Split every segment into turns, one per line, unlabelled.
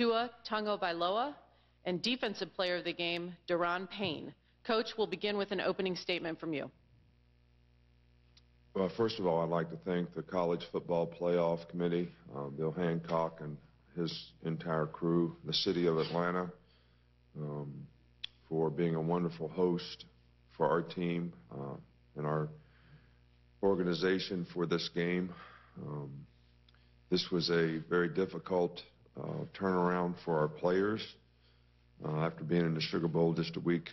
Tua Tagovailoa, and Defensive Player of the Game, Daron Payne. Coach, we'll begin with an opening statement from you.
Well, first of all, I'd like to thank the College Football Playoff Committee, Bill Hancock and his entire crew, the city of Atlanta, for being a wonderful host for our team and our organization for this game. This was a very difficult turnaround for our players after being in the Sugar Bowl just a week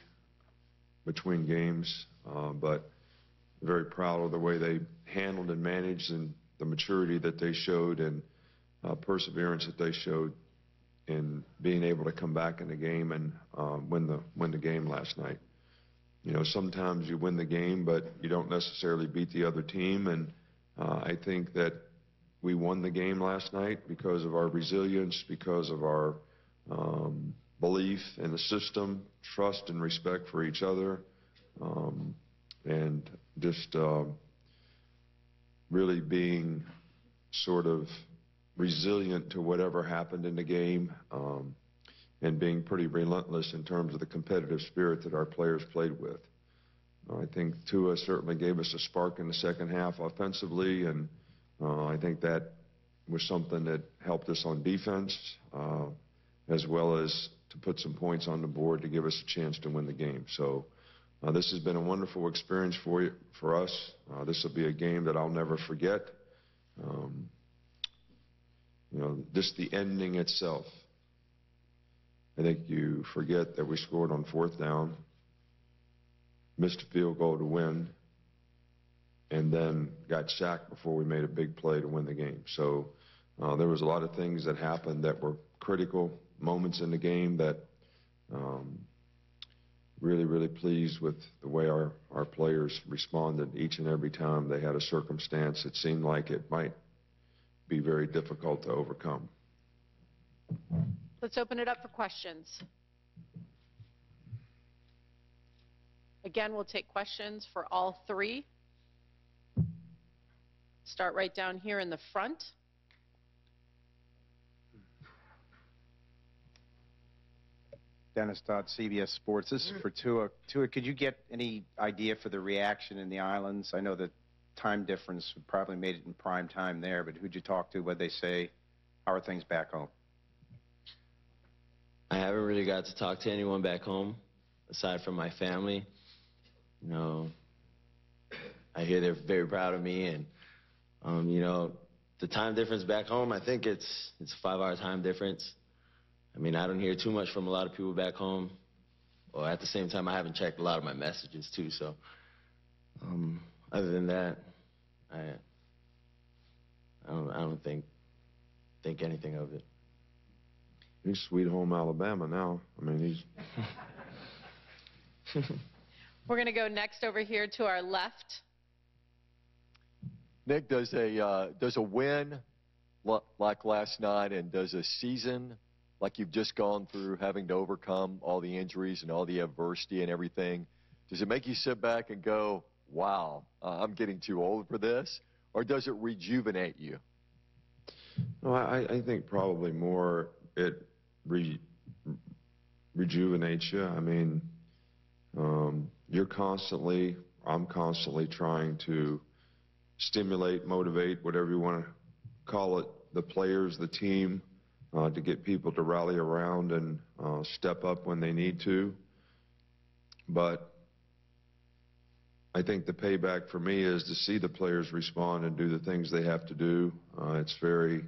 between games, but very proud of the way they handled and managed and the maturity that they showed and perseverance that they showed in being able to come back in the game and win the game last night. You know, sometimes you win the game, but you don't necessarily beat the other team, and I think that we won the game last night because of our resilience, because of our belief in the system, trust and respect for each other, and just really being sort of resilient to whatever happened in the game, and being pretty relentless in terms of the competitive spirit that our players played with. I think Tua certainly gave us a spark in the second half offensively, and I think that was something that helped us on defense, as well as to put some points on the board to give us a chance to win the game. So this has been a wonderful experience for us. This will be a game that I'll never forget. You know, just the ending itself. I think you forget that we scored on fourth down, missed a field goal to win, and then got sacked before we made a big play to win the game. So there was a lot of things that happened that were critical moments in the game that really pleased with the way our players responded each and every time they had a circumstance that seemed like it might be very difficult to overcome.
Let's open it up for questions. Again, we'll take questions for all three. Start right down here in the front.
Dennis Dodd, CBS Sports. This is for Tua. Tua, could you get any idea for the reaction in the islands? I know the time difference probably made it in prime time there, but who'd you talk to? What'd they say? How are things back home?
I haven't really got to talk to anyone back home, aside from my family. You know, I hear they're very proud of me, and you know, the time difference back home, I think it's a 5-hour time difference. I mean, I don't hear too much from a lot of people back home. Or at the same time, I haven't checked a lot of my messages too. So, other than that, I don't think anything of it.
He's sweet home Alabama now. I mean, he's.
We're going to go next over here to our left.
Nick, does a win like last night and does a season like you've just gone through, having to overcome all the injuries and all the adversity and everything, does it make you sit back and go, wow, I'm getting too old for this? Or does it rejuvenate you?
No, I think probably more it rejuvenates you. I mean, I'm constantly trying to stimulate, motivate, whatever you want to call it, the players, the team, to get people to rally around and step up when they need to. But I think the payback for me is to see the players respond and do the things they have to do. It's very,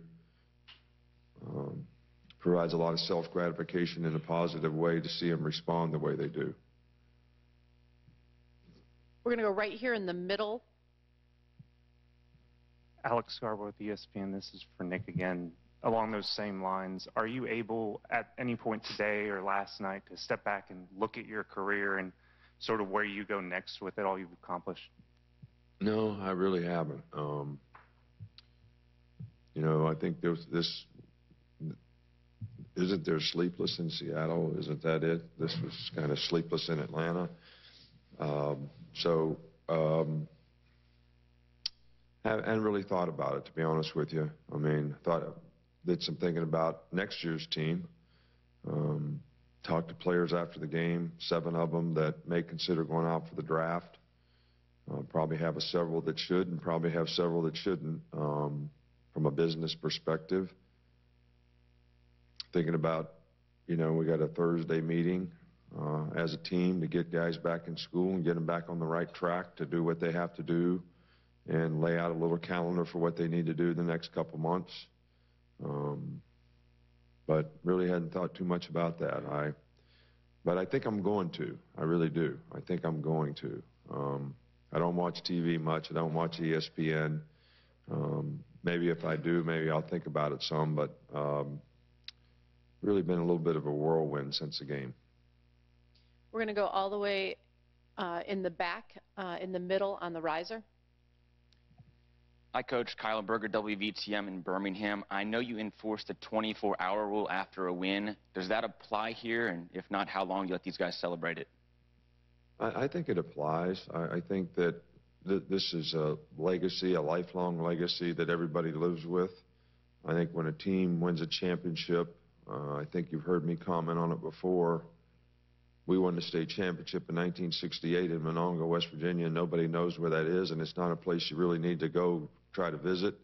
provides a lot of self-gratification in a positive way to see them respond the way they do.
We're going to go right here in the middle.
Alex Scarborough with ESPN. This is for Nick again. Along those same lines, are you able at any point today or last night to step back and look at your career and sort of where you go next with it, all you've accomplished?
No, I really haven't. You know, I think there's this, isn't there Sleepless in Seattle? Isn't that it? This was kind of Sleepless in Atlanta. I hadn't really thought about it, to be honest with you. I mean, thought did some thinking about next year's team. Talked to players after the game, 7 of them that may consider going out for the draft. Probably have several that should, and probably have several that shouldn't, from a business perspective. Thinking about, we got a Thursday meeting as a team to get guys back in school and get them back on the right track to do what they have to do and lay out a little calendar for what they need to do the next couple months. But really hadn't thought too much about that. But I think I'm going to. I really do. I think I'm going to. I don't watch TV much. I don't watch ESPN. Maybe if I do, maybe I'll think about it some. But really been a little bit of a whirlwind since the game.
We're going to go all the way in the back, in the middle on the riser.
Hi, Coach. Kyle Berger, WVTM in Birmingham. I know you enforced the 24-hour rule after a win. Does that apply here? And if not, how long do you let these guys celebrate it?
I think it applies. I think that this is a legacy, a lifelong legacy that everybody lives with. I think when a team wins a championship, I think you've heard me comment on it before. We won the state championship in 1968 in Monongah, West Virginia. Nobody knows where that is, and it's not a place you really need to go try to visit.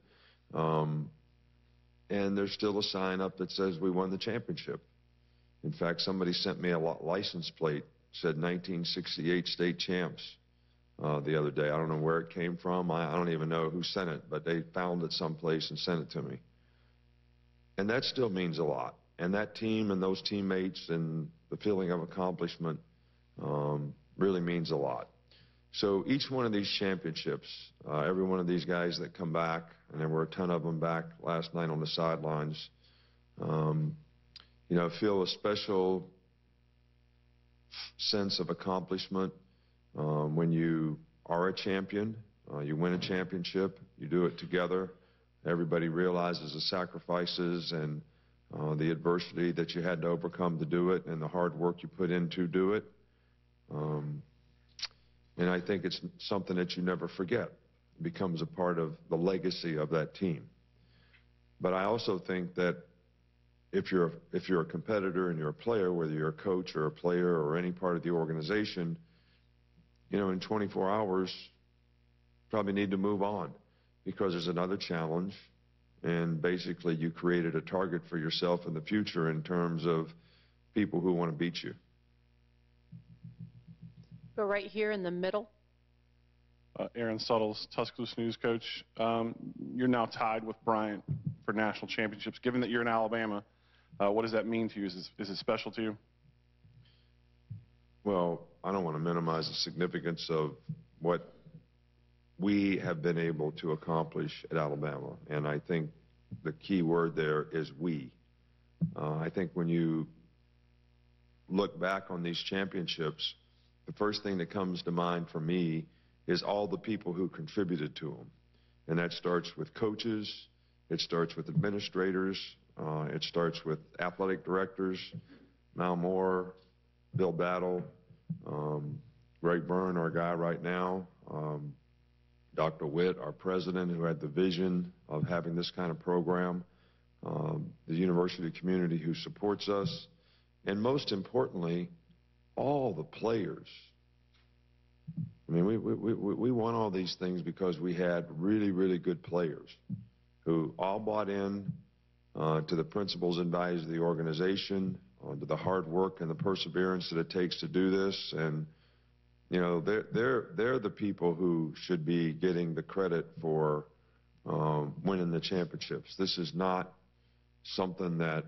And there's still a sign up that says we won the championship. In fact, somebody sent me a license plate, said 1968 state champs the other day. I don't know where it came from. I don't even know who sent it, but they found it someplace and sent it to me. And that still means a lot. And that team and those teammates and the feeling of accomplishment really means a lot. So each one of these championships, every one of these guys that come back, and there were a ton of them back last night on the sidelines, feel a special sense of accomplishment when you are a champion. You win a championship, you do it together. Everybody realizes the sacrifices and the adversity that you had to overcome to do it and the hard work you put in to do it. And I think it's something that you never forget. It becomes a part of the legacy of that team. But I also think that if you're a competitor and you're a player, whether you're a coach or a player or any part of the organization, in 24 hours, probably need to move on because there's another challenge. And basically, you created a target for yourself in the future in terms of people who want to beat you.
Go right here in the middle.
Aaron Suttles, Tuscaloosa News Coach. You're now tied with Bryant for national championships. Given that you're in Alabama, what does that mean to you? Is it special to you?
Well, I don't want to minimize the significance of what we have been able to accomplish at Alabama. And I think the key word there is we. I think when you look back on these championships, the first thing that comes to mind for me is all the people who contributed to them. And that starts with coaches, it starts with administrators, it starts with athletic directors, Mal Moore, Bill Battle, Greg Byrne, our guy right now, Dr. Witt, our president, who had the vision of having this kind of program, the university community who supports us, and most importantly, all the players. I mean, we won all these things because we had really, really good players who all bought in to the principles and values of the organization, to the hard work and the perseverance that it takes to do this. And, they're the people who should be getting the credit for winning the championships. This is not something that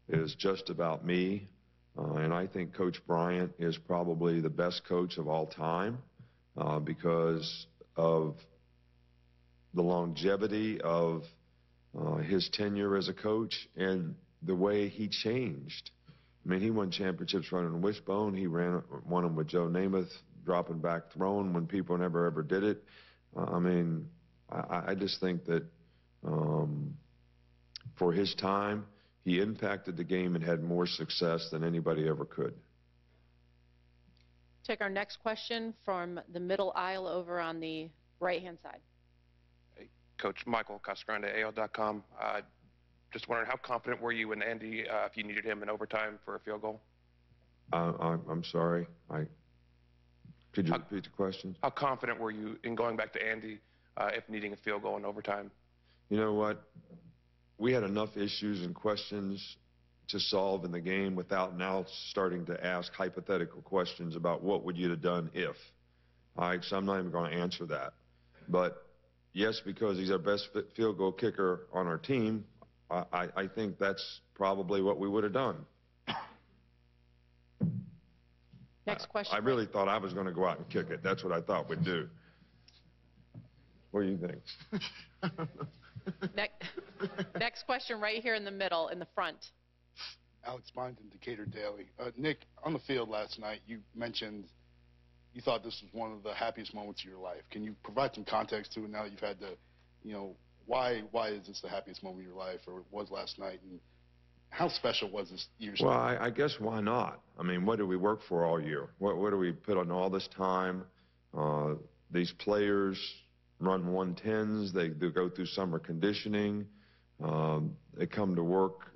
is just about me. And I think Coach Bryant is probably the best coach of all time because of the longevity of his tenure as a coach and the way he changed. I mean, he won championships running a wishbone. He won them with Joe Namath, dropping back, throwing when people never, ever did it. I just think that for his time, he impacted the game and had more success than anybody ever could.
Take our next question from the middle aisle over on the right-hand side.
Coach Michael Casagrande, AL.com. just wondering, how confident were you in Andy if you needed him in overtime for a field goal?
I'm sorry. Could you repeat the question?
How confident were you in going back to Andy if needing a field goal in overtime?
You know what? We had enough issues and questions to solve in the game without now starting to ask hypothetical questions about what would you have done if. All right, so I'm not even going to answer that. But yes, because he's our best field goal kicker on our team, I think that's probably what we would have done.
Next question.
I really thought I was going to go out and kick it. That's what I thought we'd do. What do you think?
Next question right here in the middle, in the front.
Alex Byington, Decatur Daily. Nick, on the field last night, you mentioned you thought this was one of the happiest moments of your life. Can you provide some context to it now that you've had to, why is this the happiest moment of your life, or it was last night, and how special was this year's?
Well, I guess why not? I mean, what do we work for all year? What do we put on all this time? These players run 110s. They go through summer conditioning. They come to work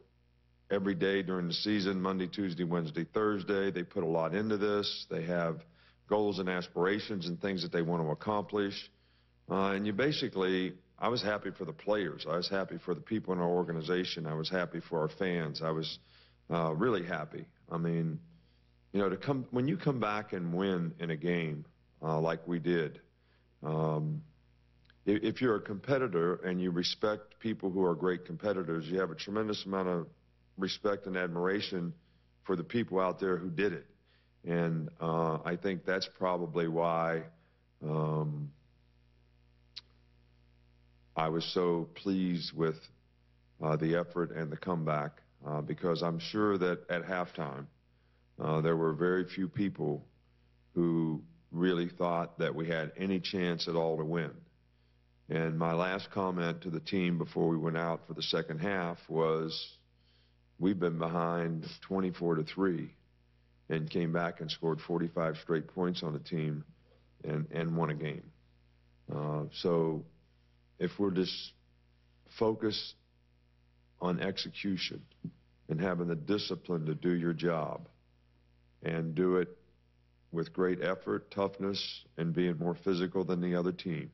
every day during the season, Monday, Tuesday, Wednesday, Thursday. They put a lot into this. They have goals and aspirations and things that they want to accomplish. And you basically, I was happy for the players. I was happy for the people in our organization. I was happy for our fans. I was really happy. I mean, when you come back and win in a game like we did, if you're a competitor and you respect people who are great competitors, you have a tremendous amount of respect and admiration for the people out there who did it. And I think that's probably why I was so pleased with the effort and the comeback, because I'm sure that at halftime there were very few people who really thought that we had any chance at all to win. And my last comment to the team before we went out for the second half was, we've been behind 24-3 and came back and scored 45 straight points on the team and won a game. So if we're just focused on execution and having the discipline to do your job and do it with great effort, toughness, and being more physical than the other team,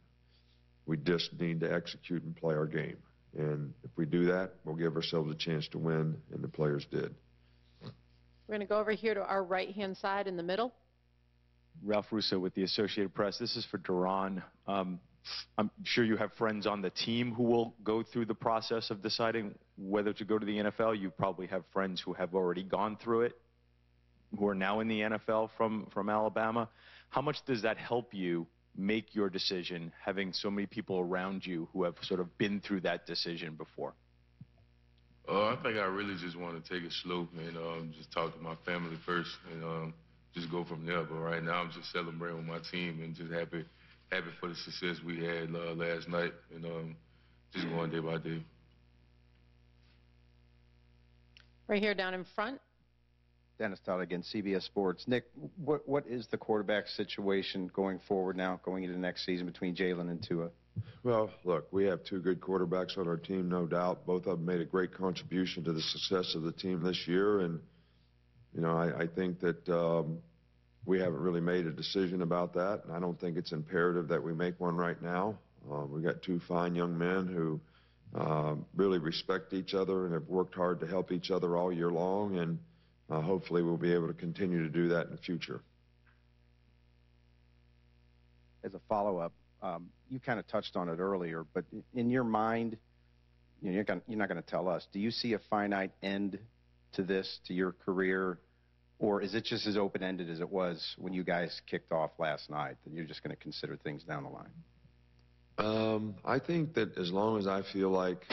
we just need to execute and play our game. And if we do that, we'll give ourselves a chance to win, and the players did.
We're going to go over here to our right-hand side in the middle.
Ralph Russo with the Associated Press. This is for Duran. I'm sure you have friends on the team who will go through the process of deciding whether to go to the NFL. You probably have friends who have already gone through it, who are now in the NFL from Alabama. How much does that help you make your decision, having so many people around you who have sort of been through that decision before?
I think I really just want to take it slow and just talk to my family first and just go from there. But right now I'm just celebrating with my team and just happy for the success we had last night, and just going day by day.
Right here down in front.
Dennis Todd again, CBS Sports. Nick, what is the quarterback situation going forward now, going into next season between Jalen and Tua?
Well, look, we have two good quarterbacks on our team, no doubt. Both of them made a great contribution to the success of the team this year. And, I think that we haven't really made a decision about that. And I don't think it's imperative that we make one right now. We've got two fine young men who really respect each other and have worked hard to help each other all year long. And hopefully we'll be able to continue to do that in the future.
As a follow-up, you kind of touched on it earlier, but in your mind, you're not going to tell us, do you see a finite end to this, to your career, or is it just as open-ended as it was when you guys kicked off last night, that you're just going to consider things down the line?
I think that as long as I feel like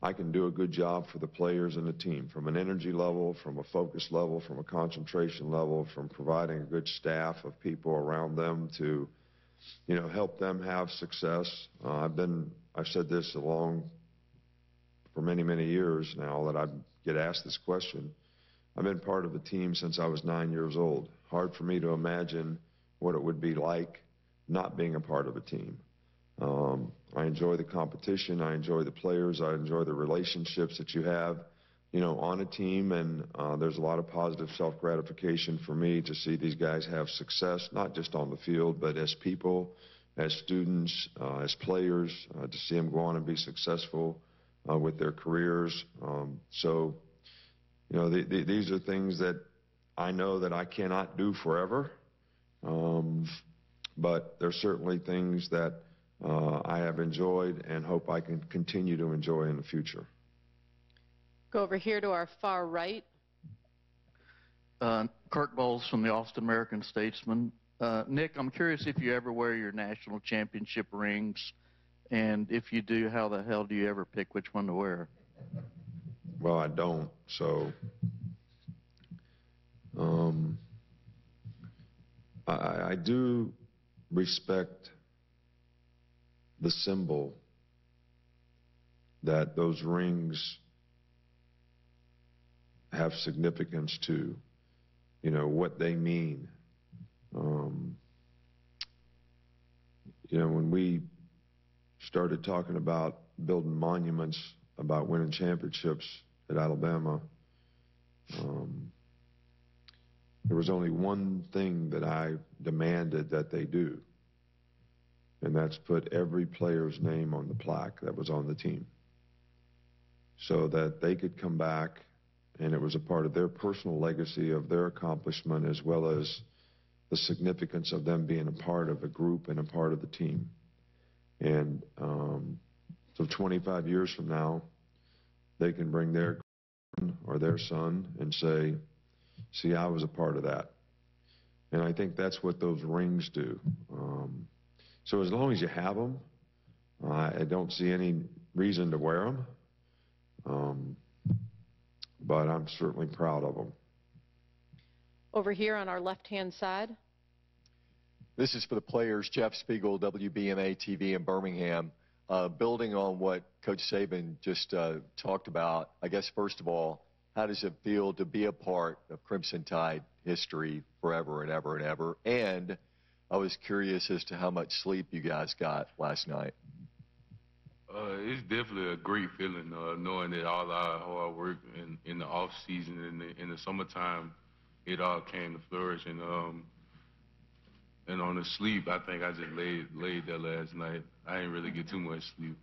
I can do a good job for the players and the team, from an energy level, from a focus level, from a concentration level, from providing a good staff of people around them to, help them have success. I've said this for many, many years now that I get asked this question. I've been part of a team since I was 9 years old. Hard for me to imagine what it would be like not being a part of a team. I enjoy the competition. I enjoy the players. I enjoy the relationships that you have, on a team. And there's a lot of positive self-gratification for me to see these guys have success, not just on the field, but as people, as students, as players, to see them go on and be successful with their careers. These are things that I know that I cannot do forever, but there's certainly things that I have enjoyed and hope I can continue to enjoy in the future.
Go over here to our far right.
Kirk Bowles from the Austin American-Statesman. Nick, I'm curious if you ever wear your national championship rings, and if you do, how the hell do you ever pick which one to wear?
Well, I don't, so I do respect the symbol that those rings have significance to, what they mean. When we started talking about building monuments about winning championships at Alabama, there was only one thing that I demanded that they do, and that's put every player's name on the plaque that was on the team so that they could come back, and it was a part of their personal legacy of their accomplishment as well as the significance of them being a part of a group and a part of the team. And so 25 years from now, they can bring their or their son and say, see, I was a part of that. And I think that's what those rings do. So as long as you have them, I don't see any reason to wear them. But I'm certainly proud of them.
Over here on our left-hand side.
This is for the players. Jeff Spiegel, WBMA TV in Birmingham. Building on what Coach Saban just talked about, I guess, first of all, how does it feel to be a part of Crimson Tide history forever and ever and ever? And I was curious as to how much sleep you guys got last night.
It's definitely a great feeling knowing that all our hard work in the off season and in the summertime, it all came to flourish. And on the sleep, I think I just laid there last night. I didn't really get too much sleep.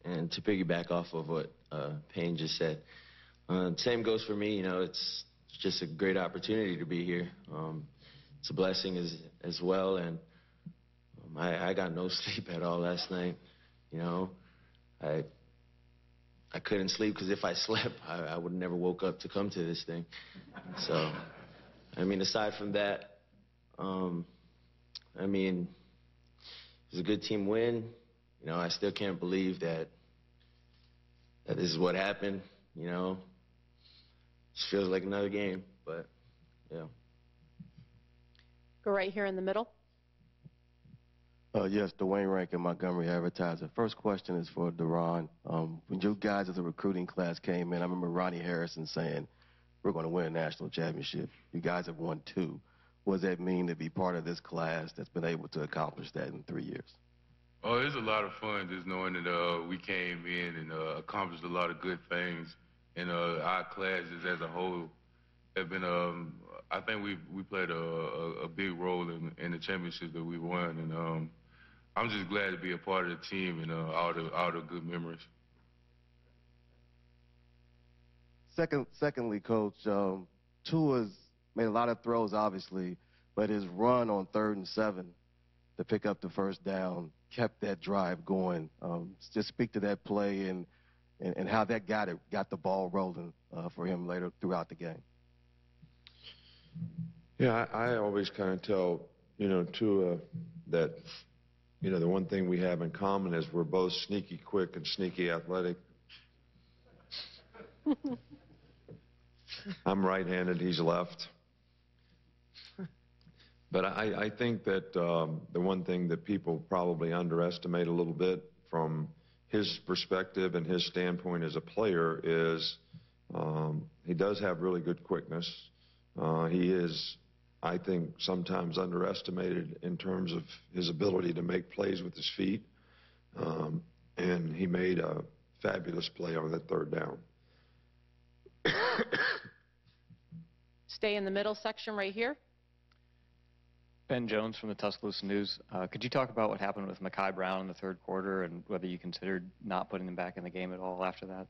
And to piggyback off of what Payne just said, same goes for me. It's just a great opportunity to be here. It's a blessing as well, and I got no sleep at all last night. I couldn't sleep because if I slept, I would have never woke up to come to this thing. So, aside from that, it was a good team win. I still can't believe that this is what happened. It feels like another game, but yeah.
Go right here in the middle.
Yes, Dwayne Rankin, Montgomery Advertiser. First question is for Deron. When you guys as a recruiting class came in, I remember Ronnie Harrison saying, we're going to win a national championship. You guys have won 2. What does that mean to be part of this class that's been able to accomplish that in 3 years?
Oh, it's a lot of fun just knowing that we came in and accomplished a lot of good things. And our classes as a whole have been, I think we played a big role in the championships that we won. And I'm just glad to be a part of the team and all the good memories.
Secondly, Coach, Tua's made a lot of throws, obviously, but his run on 3rd and 7 to pick up the first down kept that drive going. Just speak to that play and how that got the ball rolling for him later throughout the game.
Yeah, I always kind of tell, Tua that, the one thing we have in common is we're both sneaky quick and sneaky athletic. I'm right-handed, he's left. But I think that the one thing that people probably underestimate a little bit from his perspective and his standpoint as a player is he does have really good quickness. He is, I think, sometimes underestimated in terms of his ability to make plays with his feet. and he made a fabulous play on that third down.
Stay in the middle section right here.
Ben Jones from the Tuscaloosa News. Could you talk about what happened with Makai Brown in the third quarter and whether you considered not putting him back in the game at all after that?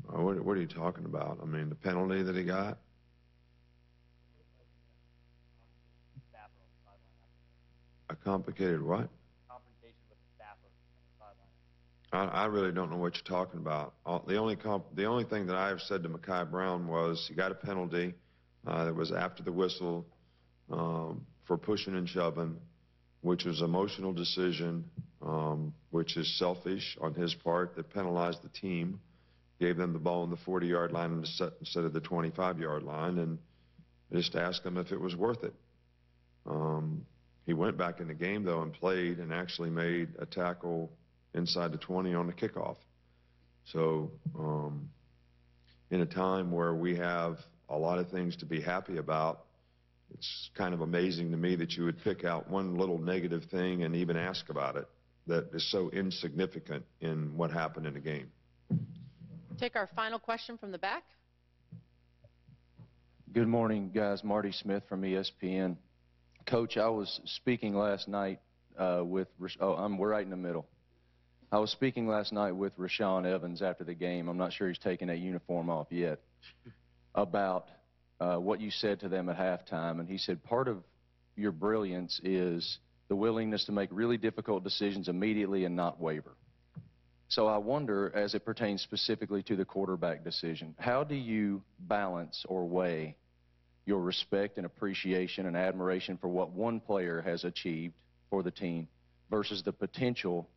What are you talking about? I mean, the penalty that he got? A complicated what?
Confrontation with the staffer on the sideline.
I really don't know what you're talking about. The only thing that I have said to Makai Brown was he got a penalty that was after the whistle for pushing and shoving, which was an emotional decision, which is selfish on his part, that penalized the team, gave them the ball on the 40-yard line instead of the 25-yard line, and just asked him if it was worth it. He went back in the game, though, and played and actually made a tackle inside the 20 on the kickoff. So in a time where we have a lot of things to be happy about, it's kind of amazing to me that you would pick out one little negative thing and even ask about it that is so insignificant in what happened in the game.
Take our final question from the back.
Good morning, guys. Marty Smith from ESPN. Coach, I was speaking last night we're right in the middle. I was speaking last night with Rashawn Evans after the game. I'm not sure he's taken that uniform off yet. About what you said to them at halftime, and he said part of your brilliance is the willingness to make really difficult decisions immediately and not waver. So I wonder, as it pertains specifically to the quarterback decision, how do you balance or weigh your respect and appreciation and admiration for what one player has achieved for the team versus the potential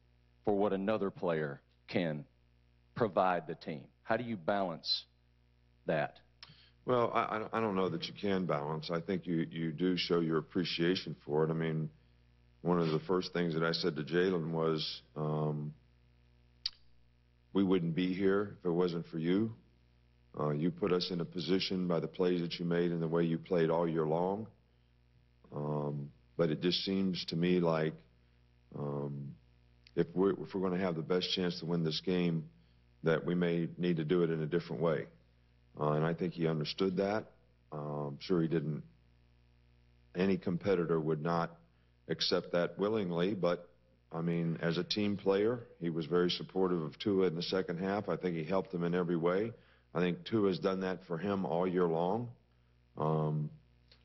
for what another player can provide the team? How do you balance that?
Well, I don't know that you can balance. I think you do show your appreciation for it. I mean, one of the first things that I said to Jalen was, we wouldn't be here if it wasn't for you. You put us in a position by the plays that you made and the way you played all year long. But it just seems to me like if we're going to have the best chance to win this game, that we may need to do it in a different way. And I think he understood that. I'm sure he didn't. Any competitor would not accept that willingly, but I mean, as a team player, he was very supportive of Tua in the second half. I think he helped him in every way. I think Tua has done that for him all year long.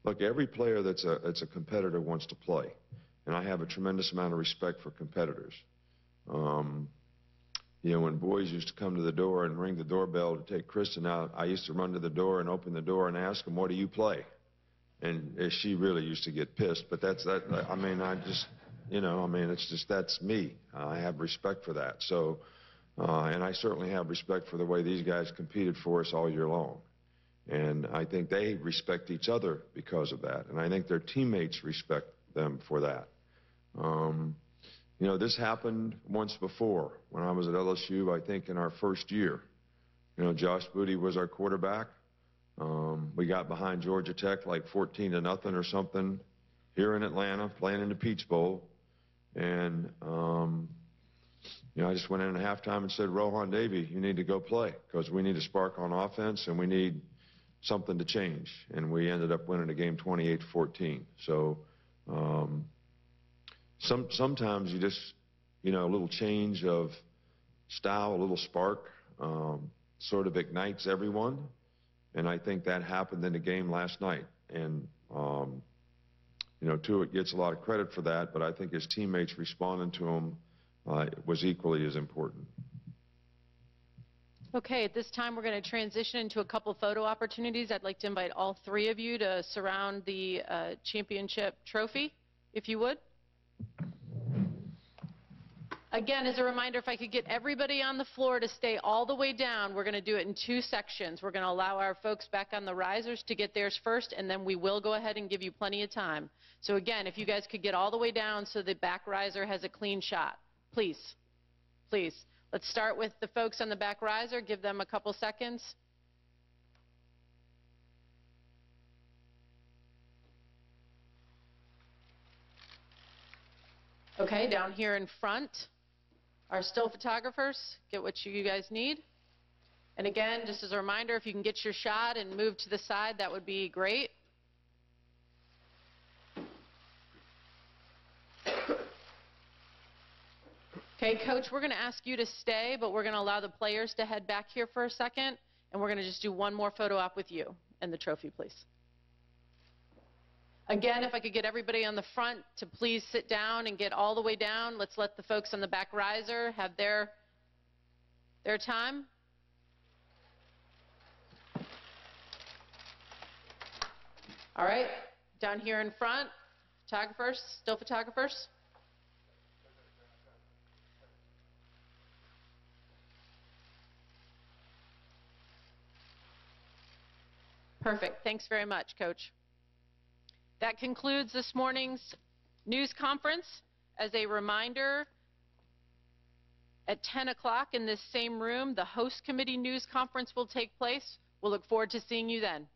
Look, every player that's a competitor wants to play, and I have a tremendous amount of respect for competitors. You know, when boys used to come to the door and ring the doorbell to take Kristen out, I used to run to the door and open the door and ask them, "What do you play?" And she really used to get pissed. But that's that. I mean, I just, you know, I mean, it's just that's me. I have respect for that. So, and I certainly have respect for the way these guys competed for us all year long. And I think they respect each other because of that. And I think their teammates respect them for that. You know, this happened once before when I was at LSU, I think in our first year. You know, Josh Booty was our quarterback. We got behind Georgia Tech like 14-0 or something here in Atlanta, playing in the Peach Bowl. And, you know, I just went in at halftime and said, Rohan Davey, you need to go play because we need a spark on offense and we need something to change. And we ended up winning the game 28-14. So sometimes you just, you know, a little change of style, a little spark sort of ignites everyone. And I think that happened in the game last night. And, you know, Tua gets a lot of credit for that, but I think his teammates responding to him was equally as important.
Okay, at this time we're going to transition into a couple photo opportunities. I'd like to invite all three of you to surround the championship trophy, if you would. Again, as a reminder, if I could get everybody on the floor to stay all the way down, we're going to do it in two sections. We're going to allow our folks back on the risers to get theirs first, and then we will go ahead and give you plenty of time. So again, if you guys could get all the way down so the back riser has a clean shot. Please. Please. Let's start with the folks on the back riser. Give them a couple seconds. Okay, down here in front, our still photographers, get what you guys need. And again, just as a reminder, if you can get your shot and move to the side, that would be great. Okay, Coach, we're going to ask you to stay, but we're going to allow the players to head back here for a second, and we're going to just do one more photo op with you and the trophy, please. Again, if I could get everybody on the front to please sit down and get all the way down. Let's let the folks on the back riser have their time. All right, down here in front, photographers, still photographers. Perfect. Thanks very much, Coach. That concludes this morning's news conference. As a reminder, at 10 o'clock in this same room, the host committee news conference will take place. We'll look forward to seeing you then.